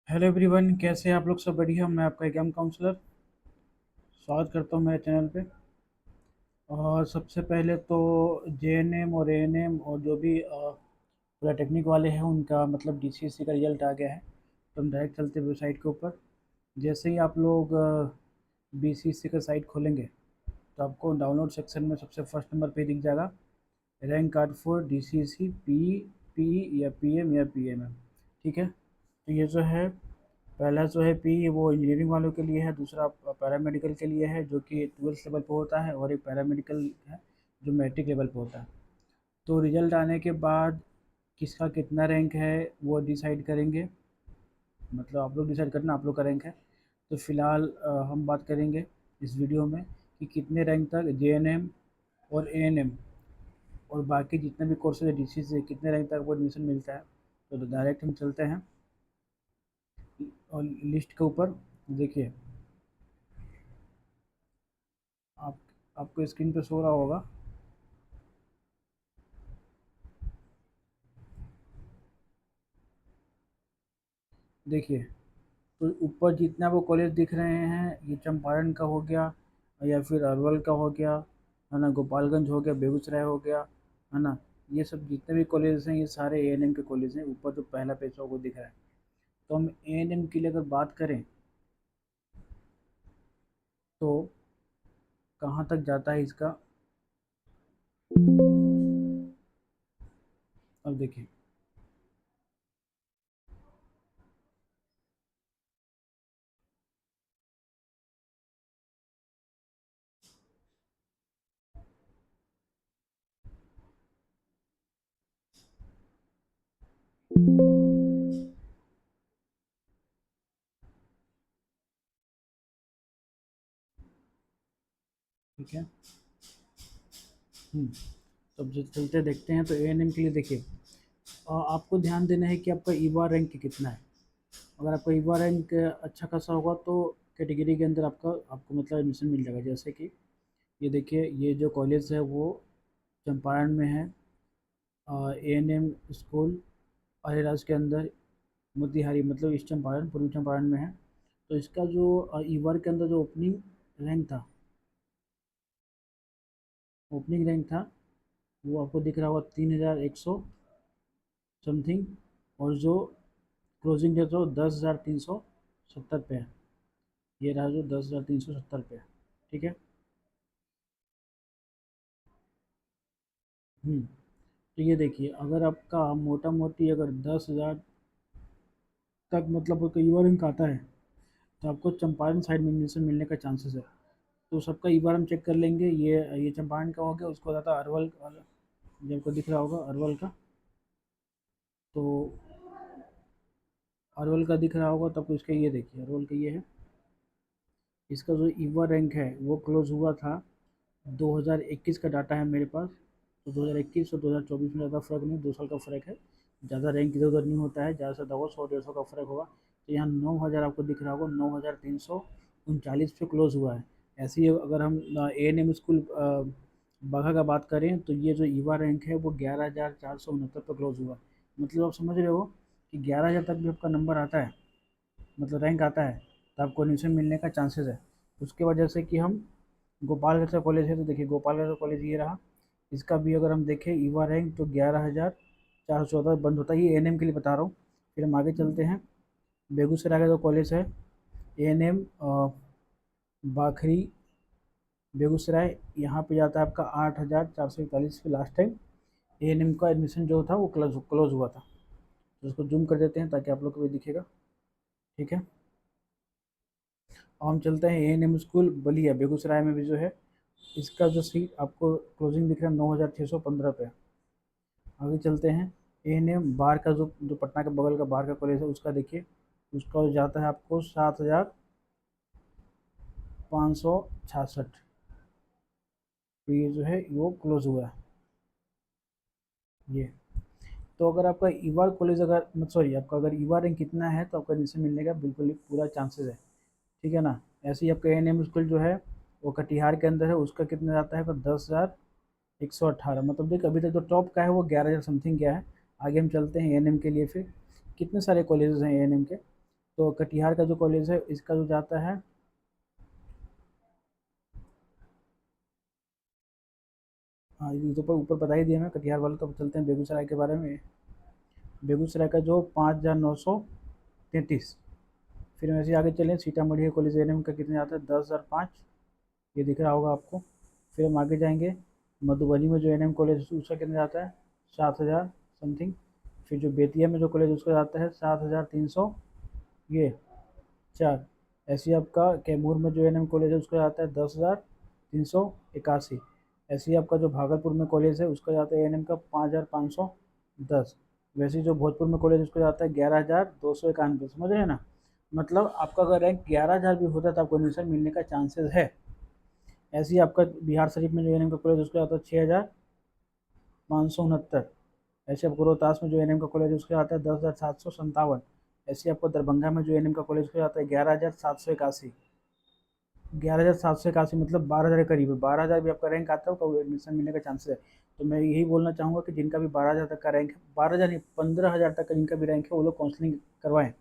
Hello everyone, कैसे हैं आप लोग? सब बढ़िया। मैं आपका एग्जाम काउंसलर स्वागत करता हूं मेरे चैनल पे। और सबसे पहले तो जेएनएम और एएनएम और जो भी पॉलिटेक्निक वाले हैं उनका मतलब डीसीएससी का रिजल्ट आ गया है। तो हम डायरेक्ट चलते हैं वेबसाइट के ऊपर। जैसे ही आप लोग बीसीएससी का साइट खोलेंगे तो आपको डाउनलोड सेक्शन में सबसे फर्स्ट नंबर पे दिख जाएगा rank card for DCSC P या पीएम या पीएमएम। ठीक है, तो ये जो है पहला जो है पी वो इंजीनियरिंग वालों के लिए है, दूसरा पैरामेडिकल के लिए है जो कि 12th लेवल पे होता है, और एक पैरामेडिकल है जो मैट्रिक लेवल पे होता है। तो रिजल्ट आने के बाद किसका कितना रैंक है वो डिसाइड करेंगे, मतलब आप लोग डिसाइड करना आप लोग का रैंक है। तो फिलहाल हम बात करेंगे इस वीडियो में कि कितने रैंक तक जेएनएम और एएनएम और बाकी जितने भी कोर्सेज है डीसी से कितने रैंक तक वो एडमिशन मिलता है। तो डायरेक्ट हम चलते हैं और लिस्ट के ऊपर। देखिए, आप आपको स्क्रीन पे शो रहा होगा। देखिए, तो ऊपर जितने आपको कॉलेज दिख रहे हैं ये चंपारण का हो गया या फिर अरवल का हो गया, है ना, गोपालगंज हो गया, बेगूसराय हो गया, है ना। ये सब जितने भी कॉलेज हैं ये सारे एएनएम के कॉलेज हैं। ऊपर जो पहला पेज आपको दिख रहा है, तो हम एएनएम के लिए अगर बात करें तो कहाँ तक जाता है इसका। अब देखिए, ठीक है। तो अब जो चलते देखते हैं तो एएनएम के लिए देखिए, आपको ध्यान देना है कि आपका ईवा रैंक कितना है। अगर आपका ईवा रैंक अच्छा खासा होगा तो कैटेगरी के अंदर आपको मतलब एडमिशन मिल जाएगा। जैसे कि ये देखिए, ये जो कॉलेज है वो चंपारण में है, एएनएम स्कूल अरेराज के अंदर मोतिहारी मतलब ईस्ट चंपारण पूर्वी चंपारण में है। तो इसका जो ईवर के अंदर जो ओपनिंग रैंक था वो आपको दिख रहा होगा 3100 समथिंग। और जो क्लोजिंग डेट हो 10,370 पे है। ये रहा जो 10,370 पे है। ठीक है। तो ये देखिए, अगर आपका मोटा मोटी अगर 10,000 तक मतलब आपका ईवर रैंक आता है तो आपको चंपारण साइड में एडमिशन मिलने का चांसेस है। तो सबका एक बार हम चेक कर लेंगे। ये चंपारण का हो गया, उसको ज़्यादा अरवल जो आपको दिख रहा होगा अरवल का। तो अरवल का दिख रहा होगा, तब इसका ये देखिए अरवल का ये है। इसका जो ईवा रैंक है वो क्लोज हुआ था 2021 का डाटा है मेरे पास। तो 2021 और 2024 में ज़्यादा फर्क नहीं, 2 साल का फ़र्क है। ज़्यादा रैंक इधर उधर नहीं होता है, ज़्यादा से ज़्यादा 100-150 का फ़र्क होगा। तो यहाँ 9,000 आपको दिख रहा होगा, 9,339 पे क्लोज हुआ है। ऐसे ही अगर हम एएनएम स्कूल बाघा का बात करें तो ये जो ईवा रैंक है वो 11,469 पर क्लोज हुआ है। मतलब आप समझ रहे हो कि 11,000 तक भी आपका नंबर आता है, मतलब रैंक आता है, तो आपको एडमिशन मिलने का चांसेस है। उसके वजह से कि हम गोपालगढ़ का कॉलेज है, तो देखिए गोपालगढ़ का कॉलेज ये रहा। इसका भी अगर हम देखें ईवा रैंक तो 11,414 बंद होता है। ये एएनएम के लिए बता रहा हूँ। फिर हम आगे चलते हैं। बेगूसराय का जो कॉलेज है एएनएम बाखरी बेगूसराय, यहाँ पे जाता है आपका 8,441 पे लास्ट टाइम एएनएम का एडमिशन जो था वो क्लोज हुआ था। तो उसको जूम कर देते हैं ताकि आप लोग को भी दिखेगा। ठीक है। और हम चलते हैं एएनएम स्कूल बलिया बेगूसराय में भी जो है, इसका जो सीट आपको क्लोजिंग दिख रहा है 9,615 पे। आगे चलते हैं। एएनएम बार का जो पटना के बगल का बार का कॉलेज है उसका देखिए, उसका जाता है आपको 7,566। तो ये जो है वो क्लोज हुआ है ये। तो अगर आपका ईवार कॉलेज अगर सॉरी आपका अगर ईवार रैंक कितना है तो आपका एडमिशन मिलने का बिल्कुल ही पूरा चांसेस है। ठीक है ना। ऐसे ही आपका एएनएम स्कूल जो है वो कटिहार के अंदर है, उसका कितना जाता है तो 10,118। मतलब देख अभी तक जो टॉप का है वो 11,000 समथिंग गया है। आगे हम चलते हैं एएनएम के लिए। फिर कितने सारे कॉलेजेस हैं एएनएम के। तो कटिहार का जो कॉलेज है इसका जो जाता है, हाँ ये तो ऊपर बता ही दिया मैं कटिहार वाला। तो अब चलते हैं बेगूसराय के बारे में। बेगूसराय का जो 5,933। फिर वैसे आगे चलें, सीतामढ़ी कॉलेज एन का कितने आता है, 10,005, ये दिख रहा होगा आपको। फिर हम आगे जाएंगे, मधुबनी में जो एन कॉलेज उसका कितने आता है, 7,000 समथिंग। फिर जो बेतिया में जो कॉलेज उसका आता है 7,300 ये 4। ऐसे ही आपका कैमूर में जो एन कॉलेज है उसका आता है 10,381। ऐसे ही आपका जो भागलपुर में कॉलेज है उसका जाता है एन का 5,510। वैसे ही जो भोजपुर में कॉलेज उसका जाता है 11,291। समझ रहे हैं ना, मतलब आपका अगर रैंक 11,000 भी होता है तो आपको एडमिशन मिलने का चांसेस है। ऐसे ही आपका बिहार शरीफ में जो एन का कॉलेज उसका आता है 6,569। ऐसे आपको रोहतास में जो एन का कॉलेज उसका आता है 10,757। ऐसे ही आपको दरभंगा में जो एन का कॉलेज उसका आता है 11,781। 11,781 मतलब 12,000 के करीब है। 12,000 भी आपका रैंक आता है तो एडमिशन मिलने का चांसेस है। तो मैं यही बोलना चाहूँगा कि जिनका भी 12,000 तक का रैंक है, 12,000 नहीं 15,000 तक का जिनका भी रैंक है वो लोग काउंसलिंग करवाएं,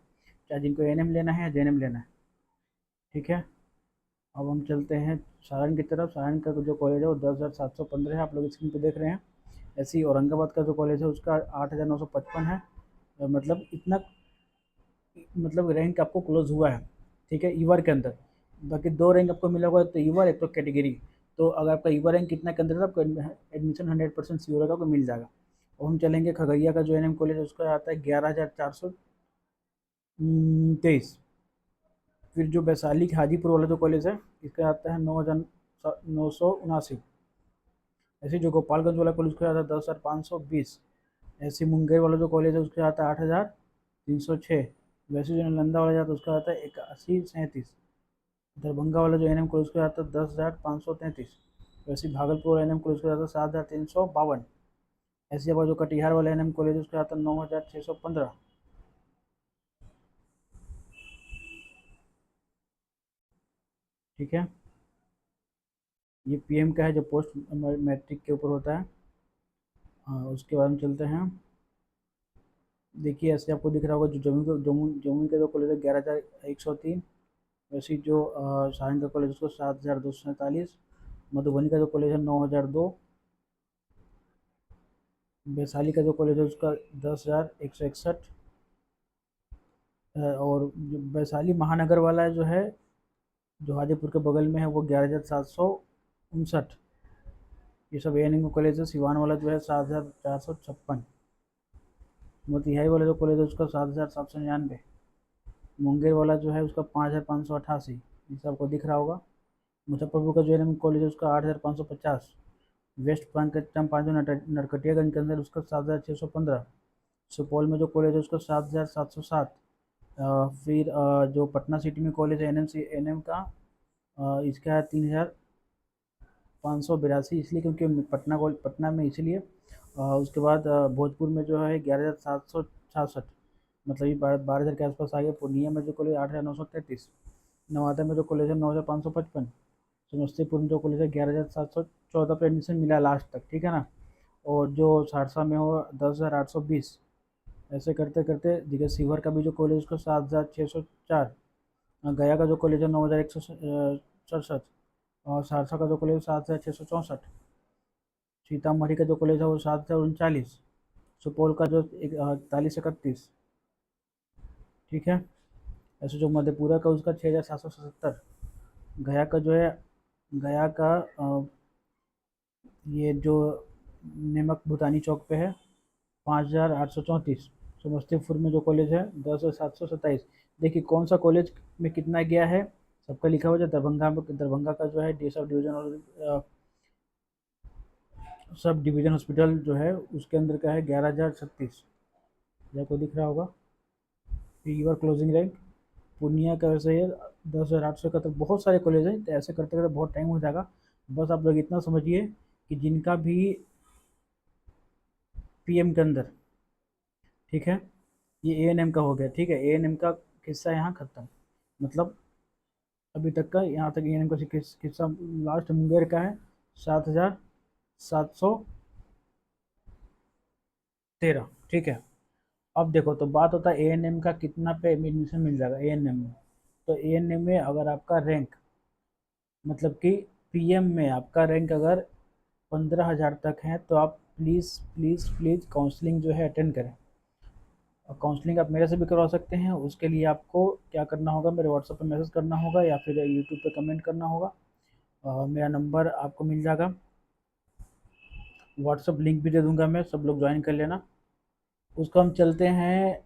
चाहे जिनको एन लेना है या जे लेना है। ठीक है, अब हम चलते हैं सारण की तरफ। सारण का जो कॉलेज है वो 10,715 है, आप लोग स्क्रीन पे देख रहे हैं। ऐसे ही औरंगाबाद का जो कॉलेज है उसका 8,955 है। मतलब इतना, मतलब रैंक आपको क्लोज हुआ है। ठीक है, ईवर के अंदर। बाकी दो रैंक आपको मिला हुआ है, तो ईवर एक तो कैटेगरी। तो अगर आपका ईवर रैंक कितना के अंदर है तो आपको एडमिशन 100% श्योर होगा, आपको मिल जाएगा। और हम चलेंगे खगड़िया का जो एन कॉलेज है उसका आता है 11,423। फिर जो वैशाली हाजीपुर वाला जो कॉलेज है इसका आता है 9,979। ऐसे जो गोपालगंज वाला कॉलेज उसका आता है 10,520। ऐसे मुंगेर वाला जो कॉलेज है उसका आता है 8,306। वैसे जो नालंदा वाला जाता है उसका आता है 8137। दरभंगा वाला जो एन एम कॉलेज उसका आता है 10,533। वैसे भागलपुर वाला एन एम कॉलेज उसका आता है 7,352। ऐसे आपका जो कटिहार वाला एन एम कॉलेज उसका आता है 9,615। ठीक है, ये पीएम का है जो पोस्ट मैट्रिक के ऊपर होता है। हाँ, उसके बाद में चलते हैं। देखिए ऐसे आपको दिख रहा होगा जो जम्मू का जो कॉलेज है 11,103। वैसे ही जो सारण का कॉलेज उसको 7,247। मधुबनी का जो कॉलेज है 9,002। वैशाली का जो कॉलेज है उसका 10,161। और जो वैशाली महानगर वाला जो है, जो हाजीपुर के बगल में है, वो 11,759। ये सब ए एन एम कॉलेज है। सिवान वाला जो है 7,456। मोतिहारी वाला जो कॉलेज है उसका 7,799। मुंगेर वाला जो है उसका 5,588। ये सब आपको दिख रहा होगा। मुजफ्फरपुर का जो एन एम कॉलेज है उसका 8,550। वेस्ट पांचों नरकटियागंज के अंदर उसका 7,615। सुपौल में जो कॉलेज है उसका 7,707। फिर जो पटना सिटी में कॉलेज है एन एम का, इसका है 3,582, इसलिए क्योंकि पटना में इसलिए। उसके बाद भोजपुर में जो है 11,766, मतलब ये 12,000 के आसपास आ गया। पूर्णिया में जो कॉलेज 8,933। नवादा में जो कॉलेज है 9,555। समस्तीपुर में जो कॉलेज है 11,714 पर एडमिशन मिला लास्ट तक। ठीक है ना, और जो सहरसा में हो 10,820। ऐसे करते करते देखिए सीवर का भी जो कॉलेज उसका 7,604। गया का जो कॉलेज है 9,167। और सहरसा का जो कॉलेज 7,664। सीतामढ़ी का जो कॉलेज है वो 7,039। सुपौल का जो 41,31। ठीक है, ऐसे जो मधेपुरा का उसका 6,777। गया का जो है, गया का ये जो निमक भूटानी चौक पे है 5,834। समस्तीपुर में जो कॉलेज है 10,727। देखिए कौन सा कॉलेज में कितना गया है, सबका लिखा हुआ है। दरभंगा का जो है डी सब डिवीजन और सब डिवीजन हॉस्पिटल जो है उसके अंदर का है 11,036। आपको दिख रहा होगा। यूर क्लोजिंग रैंक पूर्णिया का वैसे है 10,871। बहुत सारे कॉलेज हैं, तो ऐसे करते करते बहुत टाइम हो जाएगा। बस आप लोग इतना समझिए कि जिनका भी पीएम के अंदर, ठीक है, ये एएनएम का हो गया। ठीक है, एएनएम का किस्सा यहाँ खत्म, मतलब अभी तक का यहाँ तक एएनएम का किस्सा लास्ट मुंगेर का है 7,713। ठीक है, अब देखो, तो बात होता है एएनएम का कितना पे एडमिशन मिल जाएगा एएनएम में। तो एएनएम में अगर आपका रैंक, मतलब कि पीएम में आपका रैंक अगर 15,000 तक है, तो आप प्लीज़ प्लीज़ प्लीज़ काउंसलिंग जो है अटेंड करें। और काउंसलिंग आप मेरे से भी करवा सकते हैं। उसके लिए आपको क्या करना होगा, मेरे व्हाट्सएप पे मैसेज करना होगा या फिर यूट्यूब पे कमेंट करना होगा। मेरा नंबर आपको मिल जाएगा, व्हाट्सएप लिंक भी दे दूंगा मैं, सब लोग ज्वाइन कर लेना। उसको हम चलते हैं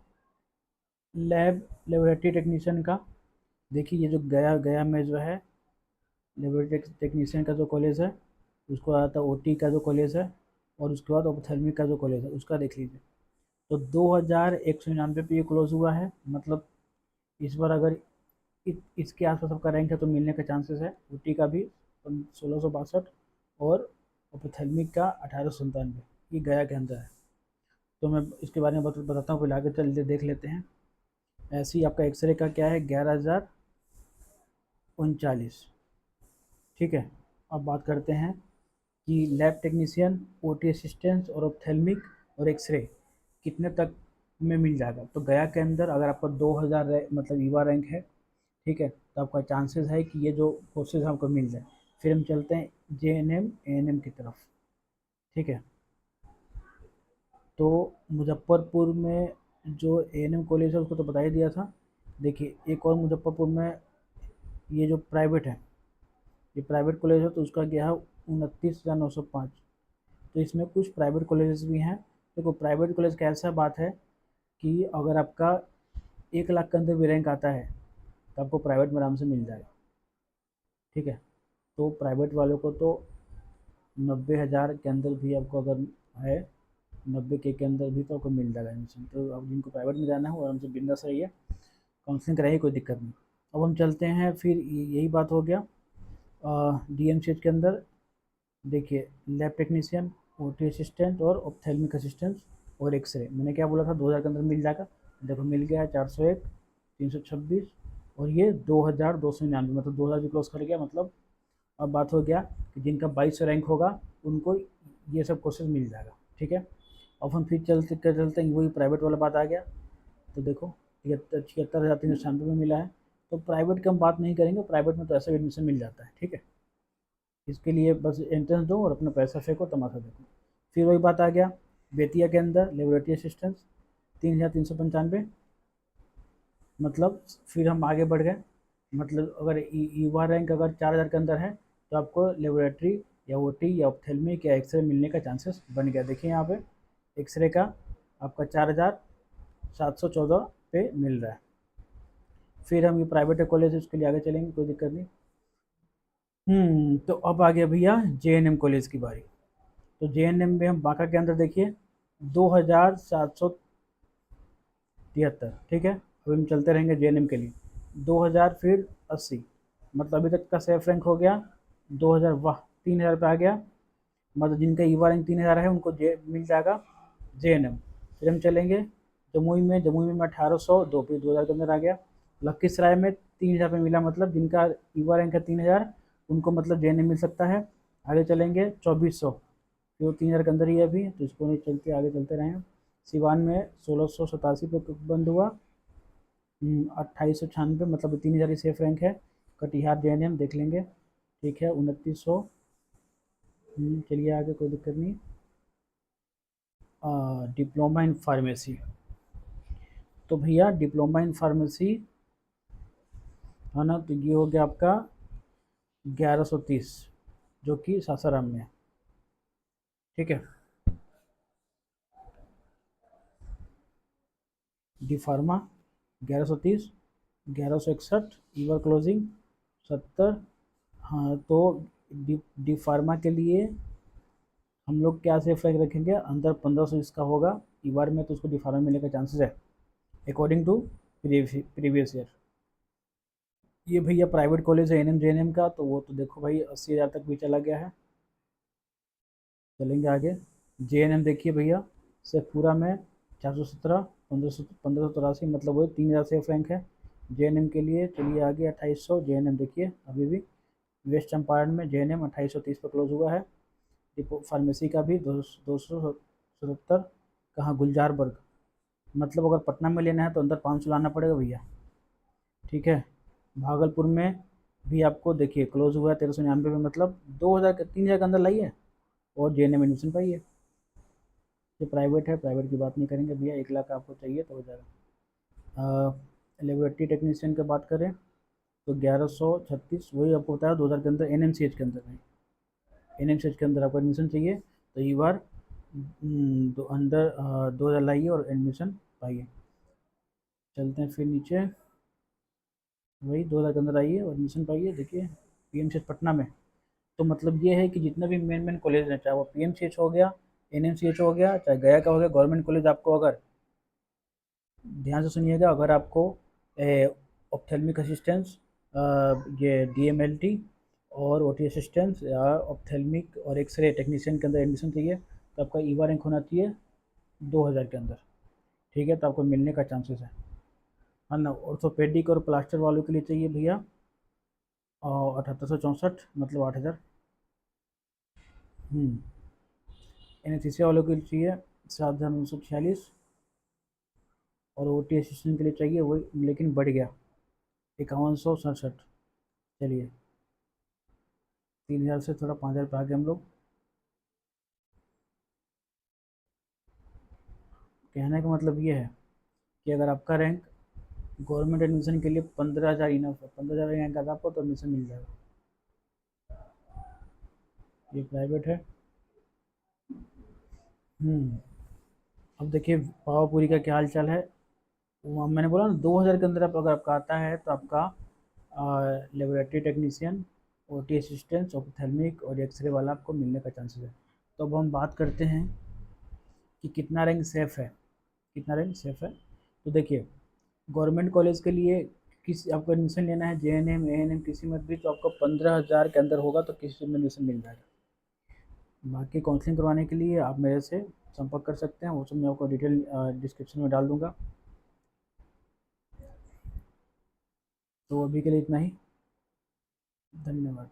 लेबोरेटरी टेक्नीशियन का। देखिए ये जो गया गया में जो है लेबोरेटरी टेक्नीशियन का जो कॉलेज है, उसको आता है ओटी का जो कॉलेज है, और उसके बाद ऑप्थेल्मिक का जो कॉलेज है उसका देख लीजिए। तो 2,199 पे ये क्लोज हुआ है। मतलब इस बार अगर इसके आसपास आपका रैंक है तो मिलने का चांसेस है। ओटी का भी 1662 और ऑप्थेल्मिक का 1897, ये गया के अंदर है। तो मैं इसके बारे में बताता हूँ, पहले आगे चल देख लेते हैं। ऐसे ही आपका एक्सरे का क्या है, 11,039। ठीक है। अब बात करते हैं कि लैब टेक्नीशियन, ओटी असिस्टेंट और ऑप्थेल्मिक और एक्सरे कितने तक में मिल जाएगा। तो गया के अंदर अगर आपका 2,000 मतलब ईवा रैंक है, ठीक है, तो आपका चांसेस है कि ये जो कोर्सेज आपको मिल जाए। फिर हम चलते हैं जेएनएम एएनएम की तरफ। ठीक है। तो मुजफ्फरपुर में जो एएनएम कॉलेज है उसको तो बता ही दिया था। देखिए एक और मुजफ्फरपुर में ये जो प्राइवेट है, ये प्राइवेट कॉलेज है, तो उसका गया है 29,905। तो इसमें कुछ प्राइवेट कॉलेजेस भी हैं। देखो प्राइवेट कॉलेज का ऐसा बात है कि अगर आपका 1 लाख के अंदर भी रैंक आता है तो आपको प्राइवेट में आराम से मिल जाएगा। ठीक है। तो प्राइवेट वालों को तो 90,000 के अंदर भी आपको अगर है, 90K के अंदर भी तो आपको मिल जाएगा एडमिशन। तो अब जिनको प्राइवेट में जाना है वो आराम से बिंदास रहिए, काउंसलिंग कराइए, कोई दिक्कत नहीं। अब हम चलते हैं, फिर यही बात हो गया डीएमसीएच के अंदर। देखिए लैब टेक्नीशियन, ओटी असिस्टेंट और ऑप्थेल्मिक असिस्टेंट और एक्सरे, मैंने क्या बोला था 2,000 के अंदर मिल जाएगा। देखो मिल गया है 401, 326 और ये 2,299, मतलब 2,000 भी क्रॉस कर गया। मतलब अब बात हो गया कि जिनका 2200 रैंक होगा उनको ये सब कोर्सेज मिल जाएगा। ठीक है। अब हम फिर चलते हैं, वही प्राइवेट वाला बात आ गया। तो देखो 76,396 में मिला है। तो प्राइवेट की हम बात नहीं करेंगे, प्राइवेट में तो ऐसा एडमिशन मिल जाता है। ठीक है। इसके लिए बस एंट्रेंस दो और अपना पैसा फेंको, तमाशा देखो। फिर वही बात आ गया, बेतिया के अंदर लेबोरेटरी असिस्टेंट 3,395। मतलब फिर हम आगे बढ़ गए। मतलब अगर ईवा रैंक अगर 4,000 के अंदर है तो आपको लेबोरेटरी या ओटी या ऑप्थेल्मिक या एक्सरे मिलने का चांसेस बन गया। देखिए यहाँ पे एक्सरे का आपका 4,714 पे मिल रहा है। फिर हम ये प्राइवेट कॉलेज उसके लिए आगे चलेंगे, कोई दिक्कत नहीं। तो अब आ गया भैया जेएनएम कॉलेज की बारी। तो जेएनएम में हम बांका के अंदर देखिए 2,773। ठीक है। अभी हम चलते रहेंगे जेएनएम के लिए। 2,000 फिर 80, मतलब अभी तक का सेफ रैंक हो गया 2,000। वाह, 3,000 पे आ गया। मतलब जिनका ईवा रैंक 3,000 है उनको जे मिल जाएगा जेएनएम। फिर हम चलेंगे जमुई में 1,802 फिर 2,000 के अंदर आ गया। लखीसराय में 3,000 पे मिला, मतलब जिनका ईवा रैंक है 3,000 उनको मतलब जेएनएम मिल सकता है। आगे चलेंगे 2,400, फिर वो 3,000 के अंदर ही है अभी, तो इसको नहीं चलते, आगे चलते रहें। सिवान में 1,687 पे बंद हुआ। 2,896, मतलब 3,000 ही सेफ रैंक है। कटिहार जेएनएम देख लेंगे। ठीक है, 2,900। चलिए आगे, कोई दिक्कत नहीं। डिप्लोमा इन फार्मेसी, तो भैया डिप्लोमा इन फार्मेसी है ना, तो ये हो गया आपका 1,130, जो कि सासाराम में है। ठीक है। D pharma 1,130, 1,161 ईवर closing 70। हाँ, तो डी फार्मा के लिए हम लोग क्या सेफ रैंक रखेंगे, अंदर 1,500 इसका होगा ईवार में, तो उसको डी फार्मा मिलने का चांसेस है अकॉर्डिंग टू प्रीवियस ईयर। ये भैया प्राइवेट कॉलेज है एनएम जेएनएम का, तो वो तो देखो भाई 80,000 तक भी चला गया है। चलेंगे आगे। जेएनएम देखिए भैया शेखपुरा में 417, 1,583, मतलब वो 3,000 सेफ रैंक है जेएनएम के लिए। चलिए आगे 2,800 जेएनएम देखिए अभी भी। वेस्ट चंपारण में जेएनएम 2,830 पर क्लोज हुआ है। डिपो फार्मेसी का भी 277, कहाँ, गुलजारबर्ग। मतलब अगर पटना में लेना है तो अंदर 500 लाना पड़ेगा भैया। ठीक है। भागलपुर में भी आपको देखिए क्लोज हुआ है 1399 में, मतलब 2000 के 3000 के अंदर लाइए और JNM एडमिशन पाइए। ये प्राइवेट है, प्राइवेट की बात नहीं करेंगे भैया, 1 लाख आपको चाहिए तो हो जाएगा। लेबोरेटरी टेक्नीशियन की बात करें तो 1136, वही आपको बताया 2000 के अंदर, NMCH के अंदर है। NMCH के अंदर आपको एडमिशन चाहिए तो ये बार तो अंदर 2000 लाइए और एडमिशन पाइए। चलते हैं फिर नीचे, वही 2000 के अंदर आइए और एडमिशन पाइए। देखिए PMCH पटना में, तो मतलब ये है कि जितने भी मेन मेन कॉलेज हैं, चाहे वो PMCH हो गया, NMCH हो गया, चाहे गया का हो गया, गवर्नमेंट कॉलेज आपको अगर, ध्यान से सुनिएगा, अगर आपको ऑप्थेल्मिक असिस्टेंस, ये DMLT और OT असिस्टेंस या ऑप्थेल्मिक और एक्सरे टेक्नीशियन के अंदर एडमिशन चाहिए तो आपका ईवा रैंक होना चाहिए 2000 के अंदर। ठीक है, तो आपको मिलने का चांसेस है ना। ऑर्थोपेडिक और प्लास्टर वालों के लिए चाहिए भैया और 7864, मतलब 8000। एनेस्थीसिया वालों के लिए चाहिए 7946, और OT असिस्टेंट के लिए चाहिए वही, लेकिन बढ़ गया 5167। चलिए 3000 से थोड़ा 5000 पे आगे हम लोग। कहने का मतलब ये है कि अगर आपका रैंक गवर्नमेंट एडमिशन के लिए 15,000 इनफ है, 15,000 रैंक अगर आपको तो एडमिशन मिल जाएगा। ये प्राइवेट है। हम्म अब देखिए पावापुरी का क्या हाल चाल है। वहाँ मैंने बोला ना 2000 के अंदर आप अगर आपका आता है तो आपका laboratory technician, OT assistant, ophthalmic और एक्सरे वाला आपको मिलने का चांसेस है। तो अब हम बात करते हैं कि कितना रैंक सेफ़ है, कितना रैंक सेफ़ है। तो देखिए गवर्नमेंट कॉलेज के लिए किसी आपको एडमिशन लेना है, JNM ANM किसी में भी, तो आपको 15,000 के अंदर होगा तो किसी में एडमिशन मिल जाएगा। बाकी काउंसलिंग करवाने के लिए आप मेरे से संपर्क कर सकते हैं, वो सब मैं आपको डिटेल डिस्क्रिप्शन में डाल दूँगा। तो अभी के लिए इतना ही। धन्यवाद।